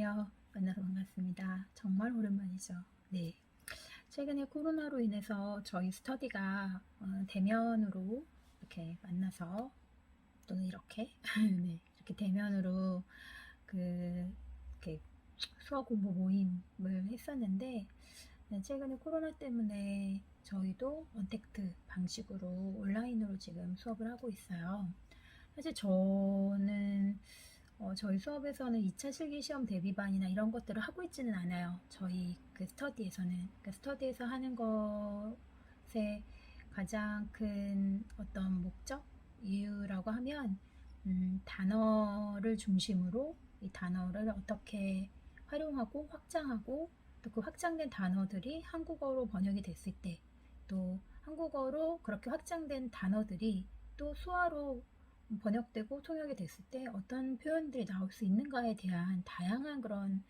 안녕하세요. 만나서 반갑습니다. 정말 오랜만이죠. 네. 최근에 코로나로 인해서 저희 스터디가 대면으로 이렇게 만나서 또는 이렇게 네, 이렇게 대면으로 이렇게 수학 공부 모임을 했었는데 네, 최근에 코로나 때문에 저희도 언택트 방식으로 온라인으로 지금 수업을 하고 있어요. 사실 저는 저희 수업에서는 2차 실기시험 대비반이나 이런 것들을 하고 있지는 않아요. 저희 그 스터디에서는. 그 스터디에서 하는 것의 가장 큰 어떤 목적, 이유라고 하면, 단어를 중심으로 이 단어를 어떻게 활용하고 확장하고 또 그 확장된 단어들이 한국어로 번역이 됐을 때 또 한국어로 그렇게 확장된 단어들이 또 수화로 번역되고 통역이 됐을 때 어떤 표현들이 나올 수 있는가에 대한 다양한 그런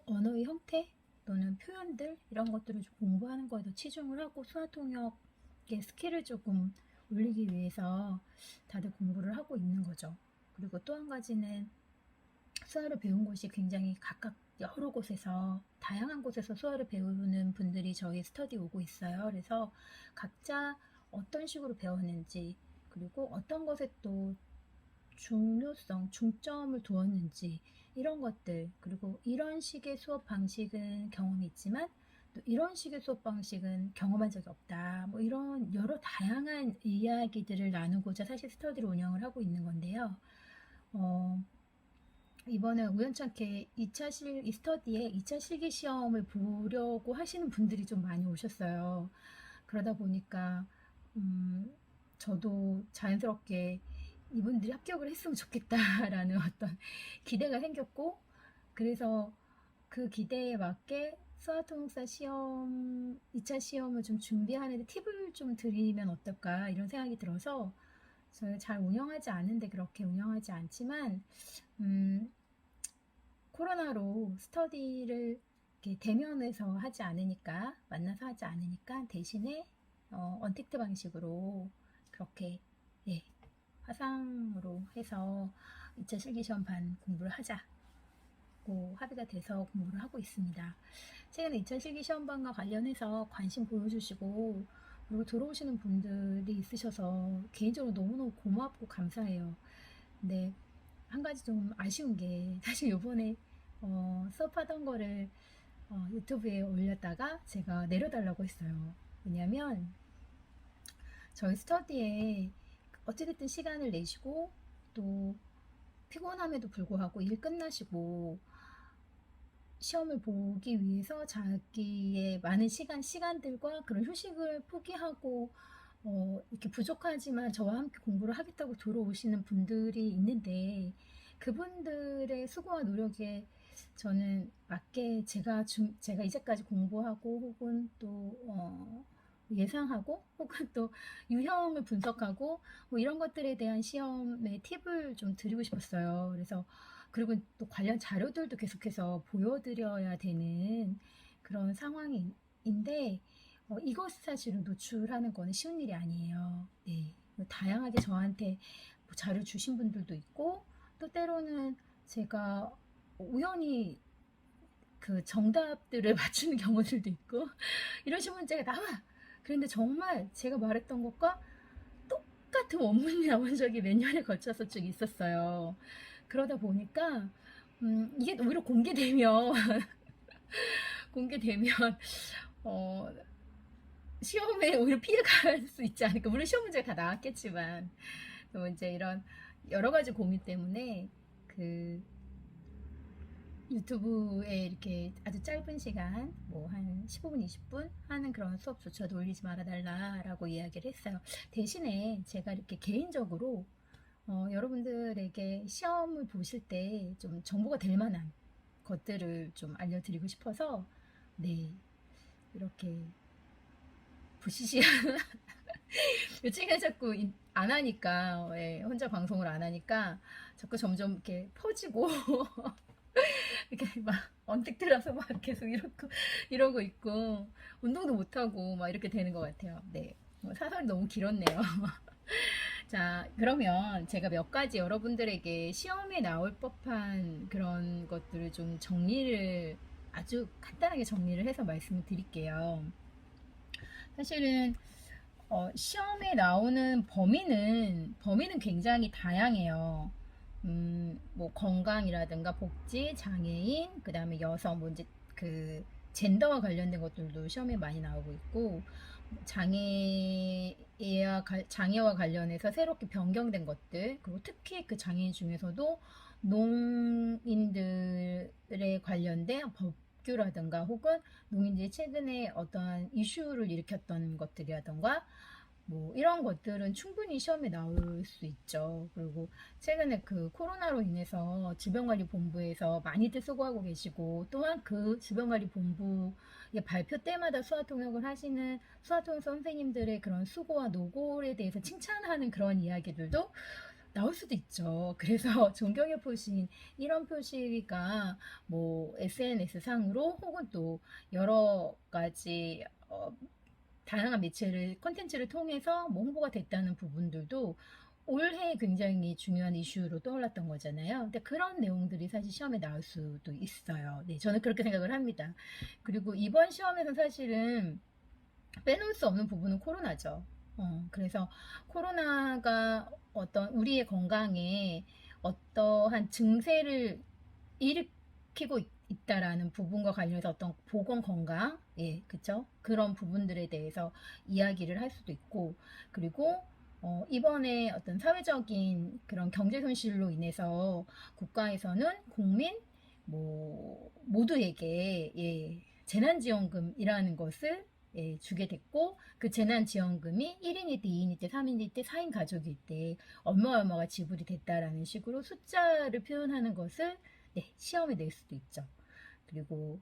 언어의 형태 또는 표현들 이런 것들을 좀 공부하는 거에 더 치중을 하고 수화 통역의 스킬을 조금 올리기 위해서 다들 공부를 하고 있는 거죠. 그리고 또 한 가지는 수화를 배운 곳이 굉장히 각각 여러 곳에서 다양한 곳에서 수화를 배우는 분들이 저희 스터디 오고 있어요. 그래서 각자 어떤 식으로 배웠는지 그리고 어떤 것에 또 중요성, 중점을 두었는지 이런 것들 그리고 이런 식의 수업 방식은 경험이 있지만 또 이런 식의 수업 방식은 경험한 적이 없다. 뭐 이런 여러 다양한 이야기들을 나누고자 사실 스터디를 운영을 하고 있는 건데요. 이번에 우연찮게 이 스터디에 2차 실기 시험을 보려고 하시는 분들이 좀 많이 오셨어요. 그러다 보니까 저도 자연스럽게 이분들이 합격을 했으면 좋겠다라는 어떤 기대가 생겼고, 그래서 그 기대에 맞게 수화통역사 시험 2차 시험을 좀 준비하는데 팁을 좀 드리면 어떨까 이런 생각이 들어서 저는 잘 운영하지 않는데 그렇게 운영하지 않지만 코로나로 스터디를 이렇게 대면에서 하지 않으니까 만나서 하지 않으니까 대신에 언택트 방식으로 그렇게 예, 화상으로 해서 2차 실기시험 반 공부를 하자고 합의가 돼서 공부를 하고 있습니다. 최근에 2차 실기시험반과 관련해서 관심 보여주시고 그리고 들어오시는 분들이 있으셔서 개인적으로 너무너무 고맙고 감사해요. 근데 한 가지 좀 아쉬운 게 사실 요번에 수업하던 거를 유튜브에 올렸다가 제가 내려달라고 했어요. 왜냐면 저희 스터디에 어찌됐든 시간을 내시고 또 피곤함에도 불구하고 일 끝나시고 시험을 보기 위해서 자기의 많은 시간들과 그런 휴식을 포기하고 이렇게 부족하지만 저와 함께 공부를 하겠다고 들어오시는 분들이 있는데 그분들의 수고와 노력에 저는 맞게 제가 이제까지 공부하고 혹은 또 예상하고 혹은 또 유형을 분석하고 뭐 이런 것들에 대한 시험의 팁을 좀 드리고 싶었어요. 그래서 그리고 또 관련 자료들도 계속해서 보여드려야 되는 그런 상황인데 이것 사실은 노출하는 거는 쉬운 일이 아니에요. 네. 다양하게 저한테 뭐 자료 주신 분들도 있고 또 때로는 제가 우연히 그 정답들을 맞추는 경우들도 있고 이러신 문제가 나와. 그런데 정말 제가 말했던 것과 똑같은 원문이 나온 적이 몇 년에 걸쳐서 쭉 있었어요. 그러다 보니까 이게 오히려 공개되면 공개되면 어, 시험에 오히려 피해갈 수 있지 않을까. 물론 시험 문제가 다 나왔겠지만 또 이제 이런 여러 가지 고민 때문에 그 유튜브에 이렇게 아주 짧은 시간, 뭐 한 15분, 20분 하는 그런 수업조차도 올리지 말아달라라고 이야기를 했어요. 대신에 제가 이렇게 개인적으로 여러분들에게 시험을 보실 때 좀 정보가 될 만한 것들을 좀 알려드리고 싶어서, 네, 이렇게 부시시한 요즘에 자꾸 안 하니까, 예, 혼자 방송을 안 하니까 자꾸 점점 이렇게 퍼지고 이렇게 막 언택트라서 막 계속 이러고 있고 운동도 못 하고 막 이렇게 되는 것 같아요. 네, 사설이 너무 길었네요. 자, 그러면 제가 몇 가지 여러분들에게 시험에 나올 법한 그런 것들을 좀 정리를 아주 간단하게 정리를 해서 말씀을 드릴게요. 사실은 시험에 나오는 범위는 굉장히 다양해요. 뭐 건강이라든가 복지, 장애인, 그 다음에 여성, 뭐 이제 그 젠더와 관련된 것들도 시험에 많이 나오고 있고, 장애와 관련해서 새롭게 변경된 것들, 그리고 특히 그 장애인 중에서도 농인들에 관련된 법규라든가 혹은 농인들이 최근에 어떠한 이슈를 일으켰던 것들이라든가 뭐 이런 것들은 충분히 시험에 나올 수 있죠. 그리고 최근에 그 코로나로 인해서 질병관리본부에서 많이들 수고하고 계시고, 또한 그 질병관리본부의 발표 때마다 수화통역을 하시는 수화통역 선생님들의 그런 수고와 노고에 대해서 칭찬하는 그런 이야기들도 나올 수도 있죠. 그래서 존경의 표시인 이런 표시가 뭐 SNS 상으로 혹은 또 여러 가지 다양한 매체를 콘텐츠를 통해서 뭐 홍보가 됐다는 부분들도 올해 굉장히 중요한 이슈로 떠올랐던 거잖아요. 근데 그런 내용들이 사실 시험에 나올 수도 있어요. 네, 저는 그렇게 생각을 합니다. 그리고 이번 시험에서 사실은 빼놓을 수 없는 부분은 코로나죠. 그래서 코로나가 어떤 우리의 건강에 어떠한 증세를 일으키고 있다라는 부분과 관련해서 어떤 보건 건강, 예, 그쵸? 그런 부분들에 대해서 이야기를 할 수도 있고, 그리고 이번에 어떤 사회적인 그런 경제 손실로 인해서 국가에서는 국민 뭐 모두에게 예, 재난지원금이라는 것을 예, 주게 됐고, 그 재난지원금이 1인일 때, 2인일 때, 3인일 때, 4인 가족일 때 얼마가 지불이 됐다라는 식으로 숫자를 표현하는 것을 네, 시험에 낼 수도 있죠. 그리고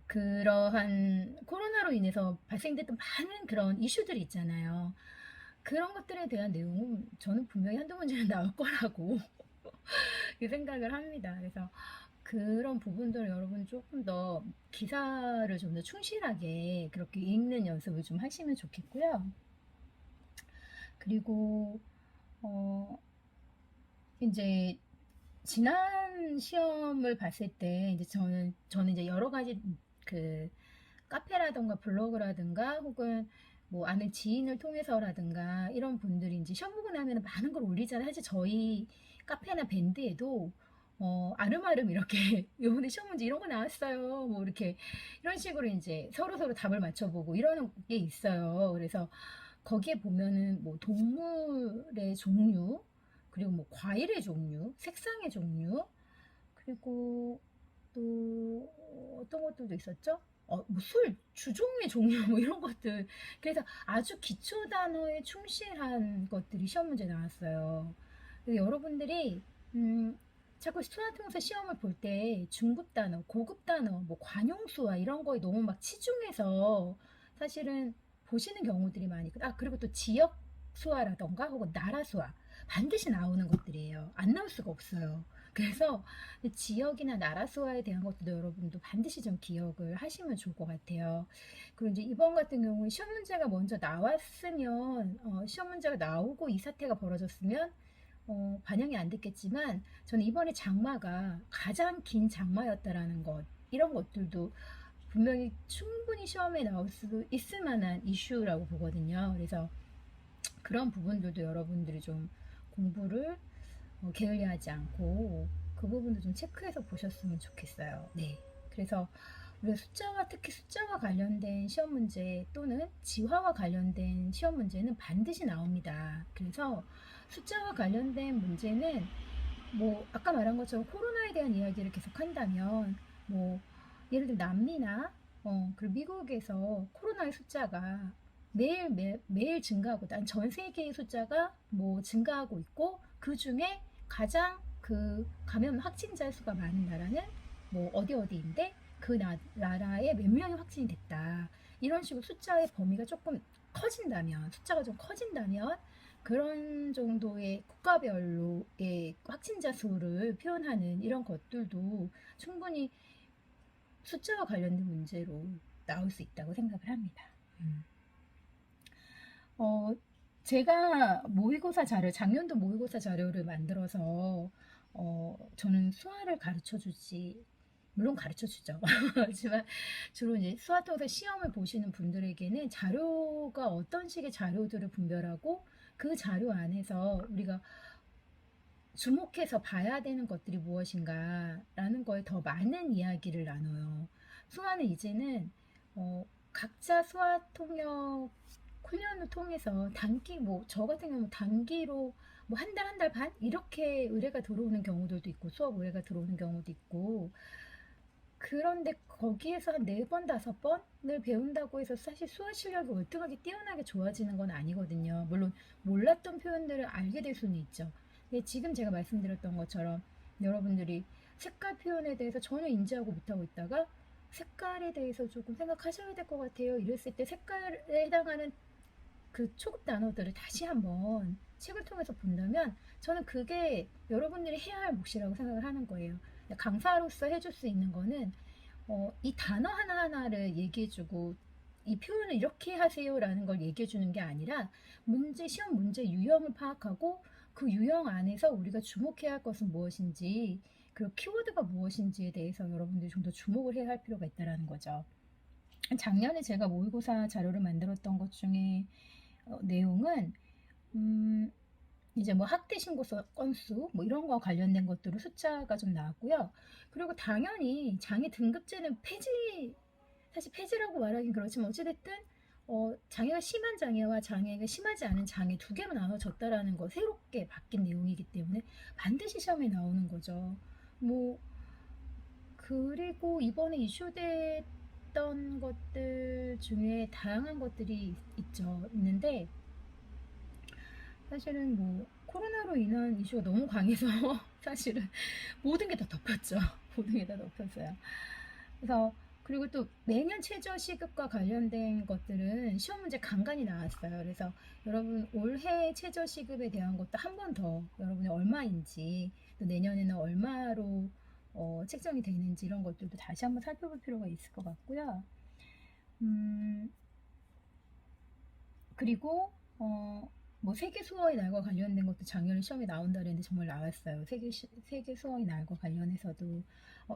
그러한 코로나로 인해서 발생됐던 많은 그런 이슈들이 있잖아요. 그런 것들에 대한 내용은 저는 분명히 한두 문제는 나올 거라고 생각을 합니다. 그래서 그런 부분들을 여러분 조금 더 기사를 좀 더 충실하게 그렇게 읽는 연습을 좀 하시면 좋겠고요. 그리고 어 이제 지난 시험을 봤을 때 이제 저는 이제 여러 가지 그 카페라든가 블로그라든가 혹은 뭐 아는 지인을 통해서라든가 이런 분들이 이제 시험 보고 나면 많은 걸 올리잖아요. 사실 저희 카페나 밴드에도 아름아름 이렇게 요번에 시험 문제 이런 거 나왔어요. 뭐 이렇게 이런 식으로 이제 서로 답을 맞춰보고 이러는 게 있어요. 그래서 거기에 보면은 뭐 동물의 종류, 그리고 뭐 과일의 종류, 색상의 종류, 그리고 또 어떤 것들도 있었죠? 뭐 술, 주종의 종류 뭐 이런 것들. 그래서 아주 기초 단어에 충실한 것들이 시험 문제 나왔어요. 그래서 여러분들이 자꾸 수학통사 시험을 볼 때 중급 단어, 고급 단어, 뭐 관용수와 이런 거에 너무 막 치중해서 사실은 보시는 경우들이 많이 있고, 그리고 또 지역 수화라던가 혹은 나라 수화 반드시 나오는 것들이에요. 안 나올 수가 없어요. 그래서 지역이나 나라 수화에 대한 것도 여러분도 반드시 좀 기억을 하시면 좋을 것 같아요. 그리고 이제 이번 같은 경우는 시험 문제가 먼저 나왔으면, 시험 문제가 나오고 이 사태가 벌어졌으면 반영이 안 됐겠지만, 저는 이번에 장마가 가장 긴 장마였다라는 것, 이런 것들도 분명히 충분히 시험에 나올 수 있을 만한 이슈라고 보거든요. 그래서 그런 부분들도 여러분들이 좀 공부를 게을리하지 않고 그 부분도 좀 체크해서 보셨으면 좋겠어요. 네. 그래서 우리가 특히 숫자와 관련된 시험 문제 또는 지화와 관련된 시험 문제는 반드시 나옵니다. 그래서 숫자와 관련된 문제는 뭐 아까 말한 것처럼 코로나에 대한 이야기를 계속 한다면 뭐 예를 들어 남미나 그리고 미국에서 코로나의 숫자가 매일 증가하고 전 세계의 숫자가 뭐 증가하고 있고, 그 중에 가장 그 감염 확진자 수가 많은 나라는 뭐 어디인데 그 나라에 몇 명이 확진이 됐다. 이런 식으로 숫자의 범위가 조금 숫자가 좀 커진다면 그런 정도의 국가별로의 확진자 수를 표현하는 이런 것들도 충분히 숫자와 관련된 문제로 나올 수 있다고 생각을 합니다. 어, 제가 모의고사 자료, 작년도 모의고사 자료를 만들어서 저는 수화를 가르쳐 주지, 물론 가르쳐 주죠. 하지만 주로 이제 수화 통해서 시험을 보시는 분들에게는 자료가 어떤 식의 자료들을 분별하고 그 자료 안에서 우리가 주목해서 봐야 되는 것들이 무엇인가라는 거에 더 많은 이야기를 나눠요. 수화는 이제는 각자 수화 통역 훈련을 통해서 단기 뭐 저 같은 경우는 단기로 뭐 한 달 한 달 반 이렇게 의뢰가 들어오는 경우들도 있고 수업 의뢰가 들어오는 경우도 있고 그런데 거기에서 한 네 번 다섯 번을 배운다고 해서 사실 수화 실력이 월등하게 뛰어나게 좋아지는 건 아니거든요. 물론 몰랐던 표현들을 알게 될 수는 있죠. 근데 지금 제가 말씀드렸던 것처럼 여러분들이 색깔 표현에 대해서 전혀 인지하고 못하고 있다가 색깔에 대해서 조금 생각하셔야 될 것 같아요. 이랬을 때 색깔에 해당하는 그 초급 단어들을 다시 한번 책을 통해서 본다면 저는 그게 여러분들이 해야 할 몫이라고 생각을 하는 거예요. 강사로서 해줄 수 있는 거는 이 단어 하나하나를 얘기해주고 이 표현을 이렇게 하세요라는 걸 얘기해주는 게 아니라 시험 문제 유형을 파악하고 그 유형 안에서 우리가 주목해야 할 것은 무엇인지 그리고 키워드가 무엇인지에 대해서 여러분들이 좀 더 주목을 해야 할 필요가 있다는 거죠. 작년에 제가 모의고사 자료를 만들었던 것 중에 내용은 음, 이제 뭐 학대 신고 건수 뭐 이런 거 관련된 것들로 숫자가 좀 나왔고요. 그리고 당연히 장애 등급제는 사실 폐지라고 말하긴 그렇지만 어찌됐든 장애가 심한 장애와 장애가 심하지 않은 장애 두 개로 나눠졌다라는 거 새롭게 바뀐 내용이기 때문에 반드시 시험에 나오는 거죠. 뭐 그리고 이번에 이슈됐던 것들 중에 다양한 것들이 있는데 사실은 뭐 코로나로 인한 이슈가 너무 강해서 사실은 모든 게 다 덮였죠. 모든 게 다 덮였어요. 그래서 그리고 또 매년 최저 시급과 관련된 것들은 시험 문제 간간히 나왔어요. 그래서 여러분 올해 최저 시급에 대한 것도 한 번 더 여러분이 얼마인지 또 내년에는 얼마로 책정이 되는지 이런 것들도 다시 한번 살펴볼 필요가 있을 것 같고요. 그리고 뭐 세계 수어의 날과 관련된 것도 작년에 시험에 나온다 그랬는데 정말 나왔어요. 세계 수어의 날과 관련해서도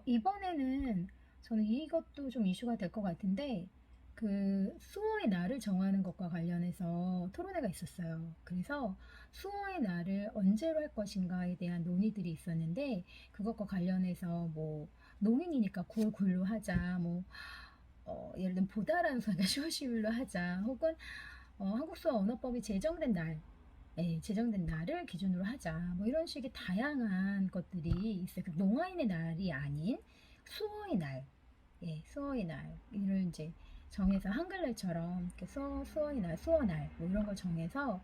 이번에는 저는 이것도 좀 이슈가 될 것 같은데 그 수어의 날을 정하는 것과 관련해서 토론회가 있었어요. 그래서 수어의 날을 언제로 할 것인가에 대한 논의들이 있었는데 그것과 관련해서 뭐 농인이니까 9월 9일로 하자 뭐 예를 들면 보다라는 소리가 10월 10일로 하자 혹은 한국수어 언어법이 제정된 날을 기준으로 하자. 뭐 이런 식의 다양한 것들이 있어요. 그 농아인의 날이 아닌 수어의 날, 수어의 날을 이제 정해서 한글날처럼 수어의 날, 수어날 뭐 이런 걸 정해서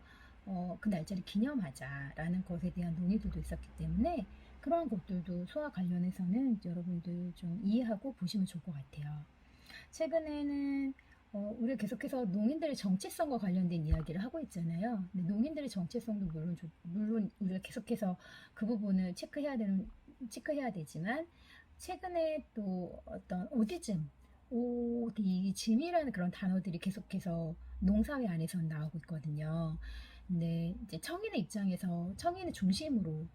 그 날짜를 기념하자라는 것에 대한 논의들도 있었기 때문에 그런 것들도 수어 관련해서는 여러분들 좀 이해하고 보시면 좋을 것 같아요. 최근에는 우리가 계속해서 농인들의 정체성과 관련된 이야기를 하고 있잖아요. 근데 농인들의 정체성도 물론 우리가 계속해서 그 부분을 체크해야 되지만 최근에 또 어떤 오디즘이라는 그런 단어들이 계속해서 농사회 안에서 나오고 있거든요. 근데 이제 청인의 중심으로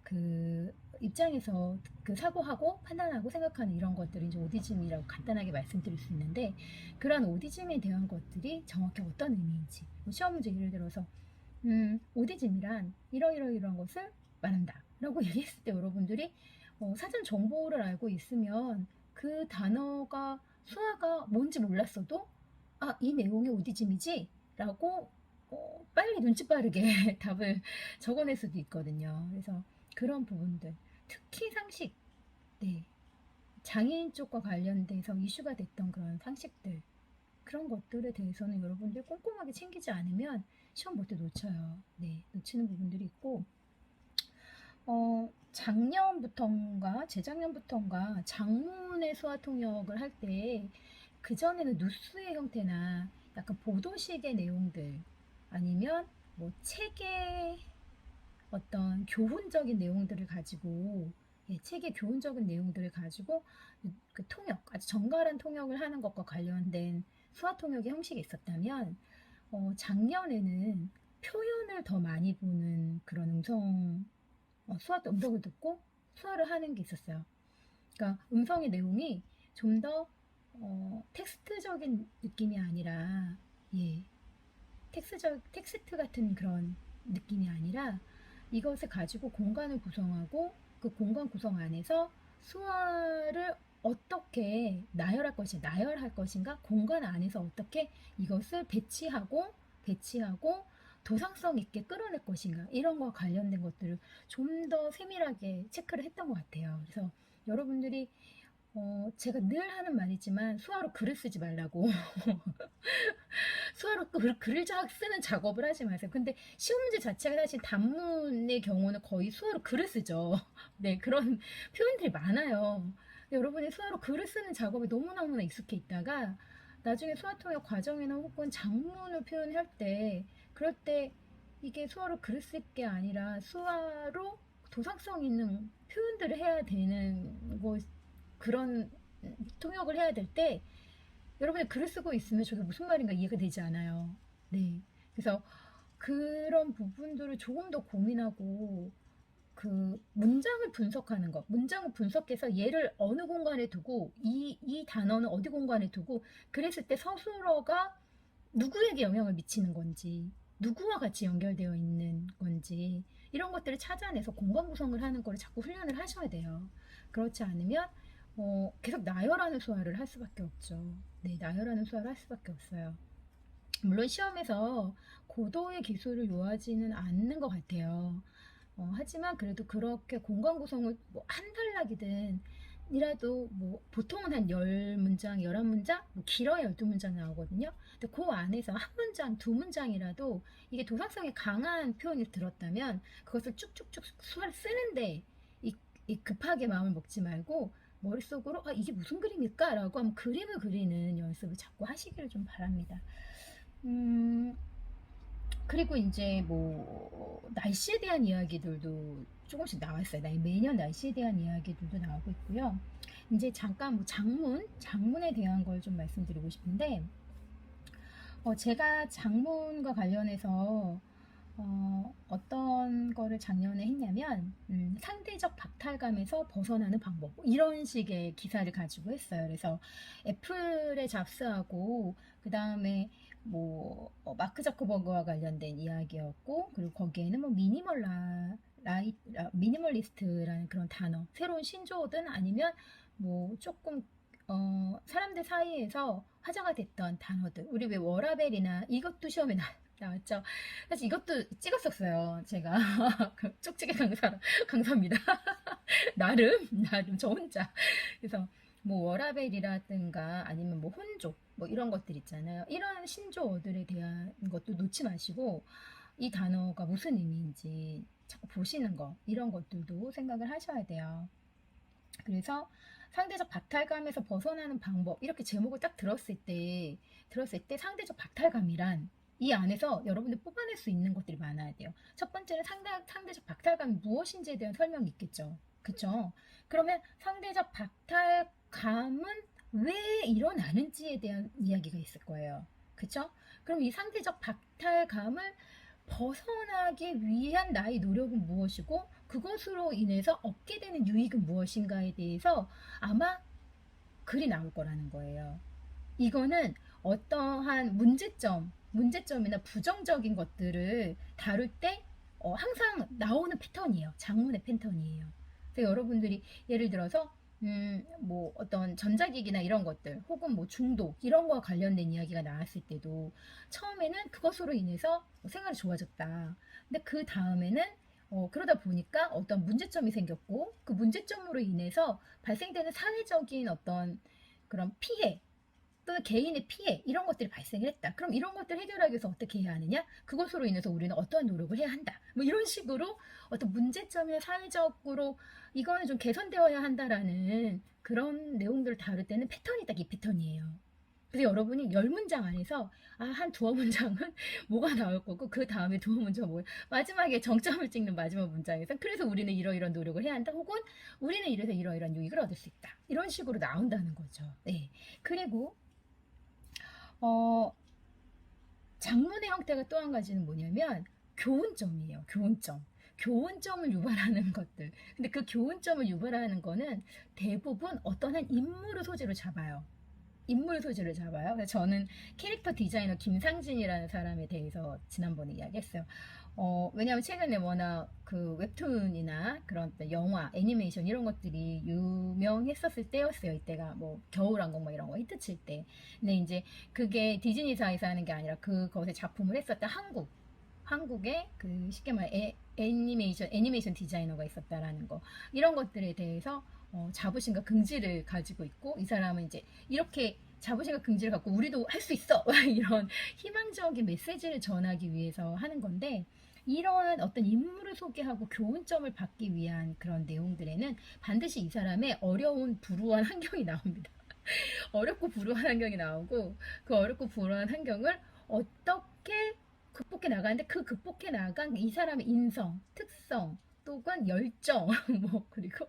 그 입장에서 그 사고하고 판단하고 생각하는 이런 것들이 이제 오디즘이라고 간단하게 말씀드릴 수 있는데 그러한 오디즘에 대한 것들이 정확히 어떤 의미인지 뭐 시험 문제 예를 들어서 오디즘이란 이러이러이러한 것을 말한다 라고 얘기했을 때 여러분들이 사전 정보를 알고 있으면 그 단어가 수화가 뭔지 몰랐어도 이 내용이 오디즘이지 라고 빨리 눈치 빠르게 답을 적어낼 수도 있거든요. 그래서 그런 부분들 특히 상식, 네, 장애인 쪽과 관련돼서 이슈가 됐던 그런 상식들 그런 것들에 대해서는 여러분들 꼼꼼하게 챙기지 않으면 시험 볼 때 놓쳐요. 네, 놓치는 부분들이 있고 작년부터인가 재작년부터인가 장문의 수화 통역을 할 때 그전에는 누스의 형태나 약간 보도식의 내용들 아니면 뭐 책의 어떤 교훈적인 내용들을 가지고 책의 교훈적인 내용들을 가지고 그 통역 아주 정갈한 통역을 하는 것과 관련된 수화 통역의 형식이 있었다면 작년에는 표현을 더 많이 보는 그런 음성을 듣고 수화를 하는 게 있었어요. 그러니까 음성의 내용이 좀 더 텍스트적인 느낌이 아니라, 예, 텍스트 같은 그런 느낌이 아니라 이것을 가지고 공간을 구성하고 그 공간 구성 안에서 수화를 어떻게 나열할 것인가, 공간 안에서 어떻게 이것을 배치하고 도상성 있게 끌어낼 것인가, 이런 거와 관련된 것들을 좀 더 세밀하게 체크를 했던 것 같아요. 그래서 여러분들이 제가 늘 하는 말이지만 수화로 글을 쓰지 말라고. 수화로 글을 쓰는 작업을 하지 마세요. 근데 시험 문제 자체가 사실 단문의 경우는 거의 수화로 글을 쓰죠. 네, 그런 표현들이 많아요. 여러분이 수화로 글을 쓰는 작업에 너무너무나 익숙해 있다가 나중에 수화 통역 과정이나 혹은 작문을 표현할 때, 그럴 때 이게 수화로 글을 쓸 게 아니라 수화로 도상성 있는 표현들을 해야 되는 그런 통역을 해야 될 때 여러분이 글을 쓰고 있으면 저게 무슨 말인가 이해가 되지 않아요. 네. 그래서 그런 부분들을 조금 더 고민하고 그 문장을 분석하는 것, 문장을 분석해서 얘를 어느 공간에 두고 이 단어는 어디 공간에 두고 그랬을 때 서술어가 누구에게 영향을 미치는 건지, 누구와 같이 연결되어 있는 건지, 이런 것들을 찾아내서 공간 구성을 하는 거를 자꾸 훈련을 하셔야 돼요. 그렇지 않으면 계속 나열하는 수화를 할 수밖에 없죠. 네, 나열하는 수화를 할 수밖에 없어요. 물론 시험에서 고도의 기술을 요하지는 않는 것 같아요. 하지만 그래도 그렇게 공간 구성을 한 단락이든 이라도 보통은 한 10문장, 11문장, 길어야 12문장 나오거든요. 근데 그 안에서 한 문장, 두 문장이라도 이게 도상성이 강한 표현이 들었다면 그것을 쭉쭉쭉 수화를 쓰는데 이 급하게 마음을 먹지 말고 머릿속으로 이게 무슨 그림일까? 라고 한번 그림을 그리는 연습을 자꾸 하시기를 좀 바랍니다. 음, 그리고 이제 날씨에 대한 이야기들도 조금씩 나왔어요. 매년 날씨에 대한 이야기들도 나오고 있고요. 이제 잠깐 장문에 대한 걸 좀 말씀드리고 싶은데, 제가 장문과 관련해서 어떤 거를 작년에 했냐면, 상대적 박탈감에서 벗어나는 방법, 이런 식의 기사를 가지고 했어요. 그래서 애플에 잡스하고 그 다음에 마크 자커버그와 관련된 이야기였고, 그리고 거기에는 미니멀리스트라는 그런 단어, 새로운 신조어든 아니면 조금 사람들 사이에서 화제가 됐던 단어들, 우리 왜 워라벨이나 이것도 시험에 나왔죠. 사실 이것도 찍었었어요. 제가 쪽지게 강사입니다. 나름 저 혼자. 그래서 워라벨이라든가 아니면 혼족 이런 것들 있잖아요. 이런 신조어들에 대한 것도 놓지 마시고 이 단어가 무슨 의미인지 자꾸 보시는 거, 이런 것들도 생각을 하셔야 돼요. 그래서 상대적 박탈감에서 벗어나는 방법, 이렇게 제목을 딱 들었을 때 상대적 박탈감이란 이 안에서 여러분들 뽑아낼 수 있는 것들이 많아야 돼요. 첫 번째는 상대적 박탈감이 무엇인지에 대한 설명이 있겠죠. 그쵸? 그러면 상대적 박탈감은 왜 일어나는지에 대한 이야기가 있을 거예요. 그쵸? 그럼 이 상대적 박탈감을 벗어나기 위한 나의 노력은 무엇이고 그것으로 인해서 얻게 되는 유익은 무엇인가에 대해서 아마 글이 나올 거라는 거예요. 이거는 어떠한 문제점이나 부정적인 것들을 다룰 때 항상 나오는 패턴이에요. 장문의 패턴이에요. 그래서 여러분들이 예를 들어서 어떤 전자기기나 이런 것들 혹은 중독 이런 거와 관련된 이야기가 나왔을 때도 처음에는 그것으로 인해서 생활이 좋아졌다. 근데 그 다음에는 그러다 보니까 어떤 문제점이 생겼고 그 문제점으로 인해서 발생되는 사회적인 어떤 그런 피해 또는 개인의 피해 이런 것들이 발생을 했다. 그럼 이런 것들을 해결하기 위해서 어떻게 해야 하느냐? 그것으로 인해서 우리는 어떠한 노력을 해야 한다. 이런 식으로 어떤 문제점이나 사회적으로 이거는 좀 개선되어야 한다라는 그런 내용들을 다룰 때는 패턴이 딱 이 패턴이에요. 그래서 여러분이 10문장 안에서 한 두어 문장은 뭐가 나올 거고 그 다음에 두어 문장 마지막에 정점을 찍는 마지막 문장에서 그래서 우리는 이러이러한 노력을 해야 한다. 혹은 우리는 이래서 이러이러한 유익을 얻을 수 있다. 이런 식으로 나온다는 거죠. 네. 그리고 어, 장문의 형태가 또 한 가지는 뭐냐면 교훈점이에요. 교훈점. 교훈점을 유발하는 것들. 근데 그 교훈점을 유발하는 거는 대부분 어떤 한 인물을 소재로 잡아요. 인물 소재를 잡아요. 그래서 저는 캐릭터 디자이너 김상진이라는 사람에 대해서 지난번에 이야기했어요. 왜냐하면 최근에 워낙 그 웹툰이나 그런 영화, 애니메이션 이런 것들이 유명했었을 때였어요. 이때가 뭐 겨울왕국 뭐 이런 거 히트칠 때. 근데 이제 그게 디즈니사에서 하는 게 아니라 그것의 작품을 했었던 한국의 그 쉽게 말해 애니메이션 디자이너가 있었다라는 거, 이런 것들에 대해서 자부심과 긍지를 가지고 있고, 이 사람은 이제 이렇게 자부심과 긍지를 갖고 우리도 할 수 있어 이런 희망적인 메시지를 전하기 위해서 하는 건데, 이러한 어떤 인물을 소개하고 교훈점을 받기 위한 그런 내용들에는 반드시 이 사람의 어려운 불우한 환경이 나옵니다. 어렵고 불우한 환경이 나오고, 그 어렵고 불우한 환경을 어떻게 극복해 나가는데, 그 극복해 나간 이 사람의 인성, 특성, 또는 열정, 뭐 그리고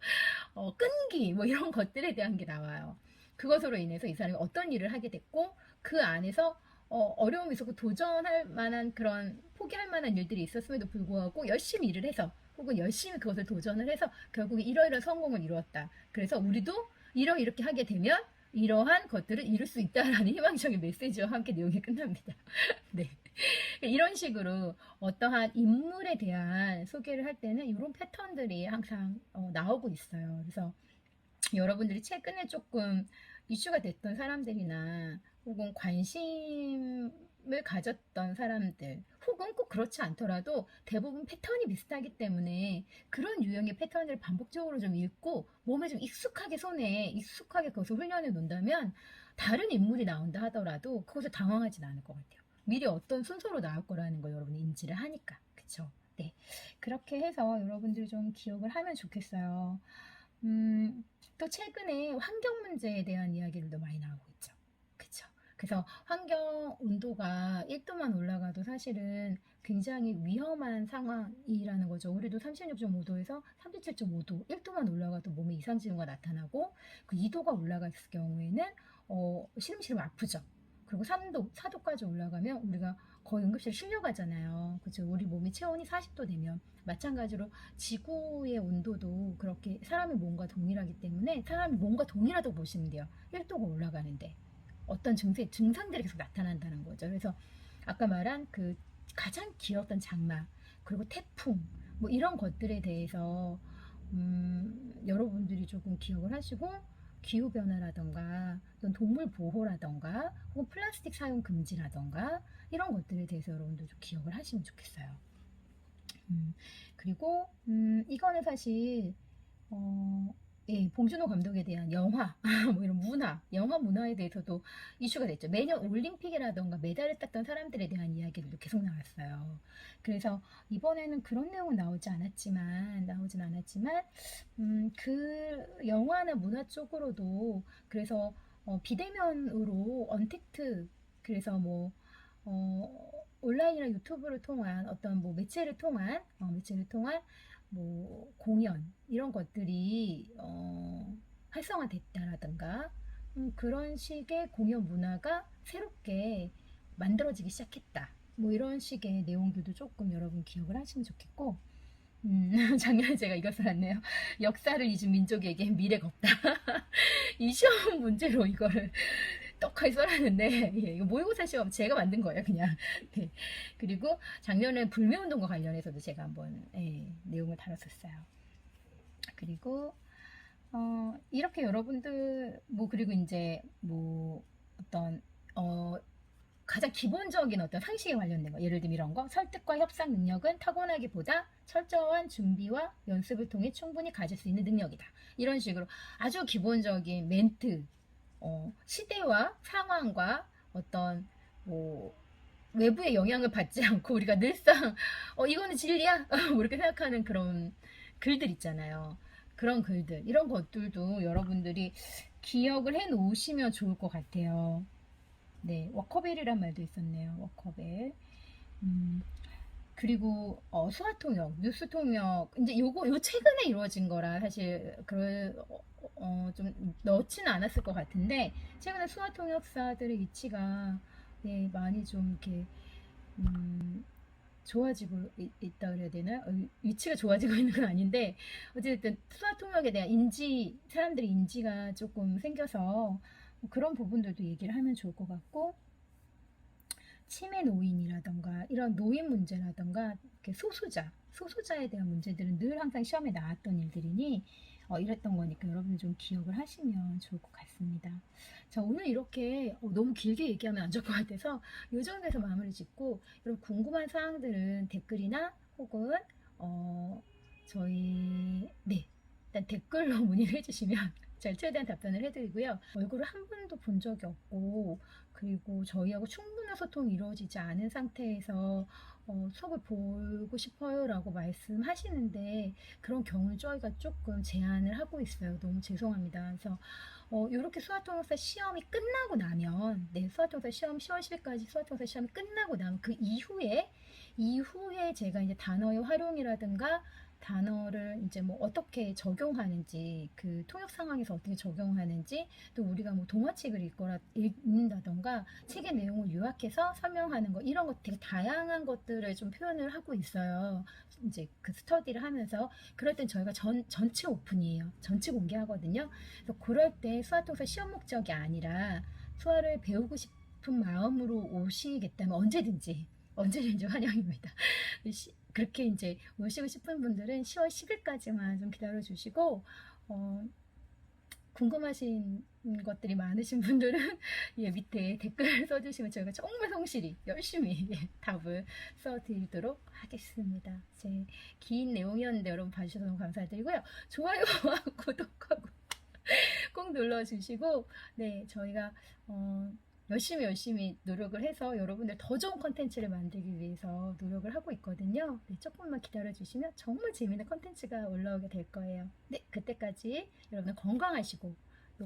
끈기, 뭐 이런 것들에 대한 게 나와요. 그것으로 인해서 이 사람이 어떤 일을 하게 됐고, 그 안에서 어려움이 있었고 도전할 만한 그런 포기할 만한 일들이 있었음에도 불구하고 열심히 일을 해서, 혹은 열심히 그것을 도전을 해서 결국에 이러이러한 성공을 이루었다. 그래서 우리도 이렇게 하게 되면 이러한 것들을 이룰 수 있다라는 희망적인 메시지와 함께 내용이 끝납니다. 네. 이런 식으로 어떠한 인물에 대한 소개를 할 때는 이런 패턴들이 항상 나오고 있어요. 그래서 여러분들이 최근에 조금 이슈가 됐던 사람들이나 혹은 관심을 가졌던 사람들, 혹은 꼭 그렇지 않더라도 대부분 패턴이 비슷하기 때문에 그런 유형의 패턴을 반복적으로 좀 읽고 몸에 좀 익숙하게, 손에 익숙하게 그것을 훈련해 놓는다면 다른 인물이 나온다 하더라도 그것을 당황하진 않을 것 같아요. 미리 어떤 순서로 나올 거라는 걸 여러분이 인지를 하니까. 그쵸? 네. 그렇게 해서 여러분들이 좀 기억을 하면 좋겠어요. 또 최근에 환경 문제에 대한 이야기들도 많이 나오고 있죠. 그쵸? 그래서 환경 온도가 1도만 올라가도 사실은 굉장히 위험한 상황이라는 거죠. 우리도 36.5도에서 37.5도, 1도만 올라가도 몸에 이상 징후가 나타나고, 그 2도가 올라갔을 경우에는 시름시름 아프죠. 그리고 3도, 4도까지 올라가면 우리가 거의 응급실 실려가잖아요. 그죠? 우리 몸이 체온이 40도 되면. 마찬가지로 지구의 온도도 그렇게 사람의 몸과 동일하기 때문에 사람의 몸과 동일하다고 보시면 돼요. 1도가 올라가는데 어떤 증상들이 계속 나타난다는 거죠. 그래서 아까 말한 그 가장 길었던 장마, 그리고 태풍, 뭐 이런 것들에 대해서 여러분들이 조금 기억을 하시고, 기후변화라던가 또는 동물 보호라던가 혹은 플라스틱 사용 금지라던가 이런 것들에 대해서 여러분들 좀 기억을 하시면 좋겠어요. 그리고 이거는 사실 예, 봉준호 감독에 대한 영화, 뭐 이런 영화 문화에 대해서도 이슈가 됐죠. 매년 올림픽이라던가 메달을 땄던 사람들에 대한 이야기들도 계속 나왔어요. 그래서 이번에는 그런 내용은 나오진 않았지만, 그 영화나 문화 쪽으로도, 그래서 비대면으로 언택트, 그래서 뭐 온라인이나 유튜브를 통한 어떤 뭐 매체를 통한 뭐 공연 이런 것들이 활성화됐다라든가, 그런 식의 공연 문화가 새롭게 만들어지기 시작했다. 뭐 이런 식의 내용들도 조금 여러분 기억을 하시면 좋겠고, 작년에 제가 이것을 했네요. 역사를 잊은 민족에게 미래가 없다. 이 시험 문제로 이거를 떡하니 써놨는데, 예, 이거 모의고사 시험 제가 만든 거예요, 그냥. 네. 그리고 작년에 불매운동과 관련해서도 제가 한번 내용을 다뤘었어요. 그리고 이렇게 여러분들 그리고 이제 뭐 어떤 가장 기본적인 어떤 상식에 관련된 거, 예를 들면 이런 거, 설득과 협상 능력은 타고나기보다 철저한 준비와 연습을 통해 충분히 가질 수 있는 능력이다. 이런 식으로 아주 기본적인 멘트, 시대와 상황과 어떤 뭐 외부의 영향을 받지 않고 우리가 늘상 이거는 진리야 뭐 이렇게 생각하는 그런 글들 있잖아요. 그런 글들, 이런 것들도 여러분들이 기억을 해 놓으시면 좋을 것 같아요. 네, 워커벨이란 말도 있었네요. 워커벨. 그리고 수화통역, 뉴스통역, 이제 요 최근에 이루어진 거라 사실 좀 넣지는 않았을 것 같은데, 최근에 수화통역사들의 위치가 많이 좀 이렇게 좋아지고 있다 그래야 되나? 위치가 좋아지고 있는 건 아닌데 어쨌든 수화 통역에 대한 사람들의 인지가 조금 생겨서 뭐 그런 부분들도 얘기를 하면 좋을 것 같고, 치매 노인이라던가 이런 노인 문제라던가 이렇게 소수자에 대한 문제들은 늘 항상 시험에 나왔던 일들이니 이랬던 거니까 여러분들 좀 기억을 하시면 좋을 것 같습니다. 자, 오늘 이렇게 너무 길게 얘기하면 안 좋을 것 같아서 이 정도에서 마무리 짓고, 여러분 궁금한 사항들은 댓글이나 혹은 저희 일단 댓글로 문의를 해주시면 제가 최대한 답변을 해드리고요. 얼굴을 한 번도 본 적이 없고, 그리고 저희하고 충분한 소통이 이루어지지 않은 상태에서 수업을 보고 싶어요 라고 말씀하시는데, 그런 경우는 저희가 조금 제한을 하고 있어요. 너무 죄송합니다. 그래서 이렇게 수학통역사 시험이 끝나고 나면, 수학통역사 시험 10월 10일까지 수학통역사 시험이 끝나고 나면 그 이후에 제가 이제 단어의 활용이라든가 단어를 이제 뭐 어떻게 적용하는지, 그 통역 상황에서 어떻게 적용하는지, 또 우리가 뭐 동화책을 읽는다던가 책의 내용을 요약해서 설명하는 거, 이런 것 되게 다양한 것들을 좀 표현을 하고 있어요. 이제 그 스터디를 하면서 그럴 땐 저희가 전체 오픈이에요. 전체 공개하거든요. 그래서 그럴 때 수화통사 시험 목적이 아니라 수화를 배우고 싶은 마음으로 오시겠다면 언제든지 환영입니다. 그렇게 이제 오시고 싶은 분들은 10월 10일까지만 좀 기다려 주시고, 궁금하신 것들이 많으신 분들은 예, 밑에 댓글 써주시면 저희가 정말 성실히 열심히 답을 써드리도록 하겠습니다. 제 긴 내용이었는데 여러분 봐주셔서 너무 감사드리고요. 좋아요와 구독하고 꼭 눌러주시고, 네, 저희가 열심히 노력을 해서 여러분들 더 좋은 컨텐츠를 만들기 위해서 노력을 하고 있거든요. 네, 조금만 기다려주시면 정말 재미있는 컨텐츠가 올라오게 될 거예요. 네, 그때까지 여러분들 건강하시고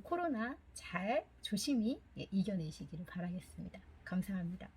코로나 잘 조심히 이겨내시기를 바라겠습니다. 감사합니다.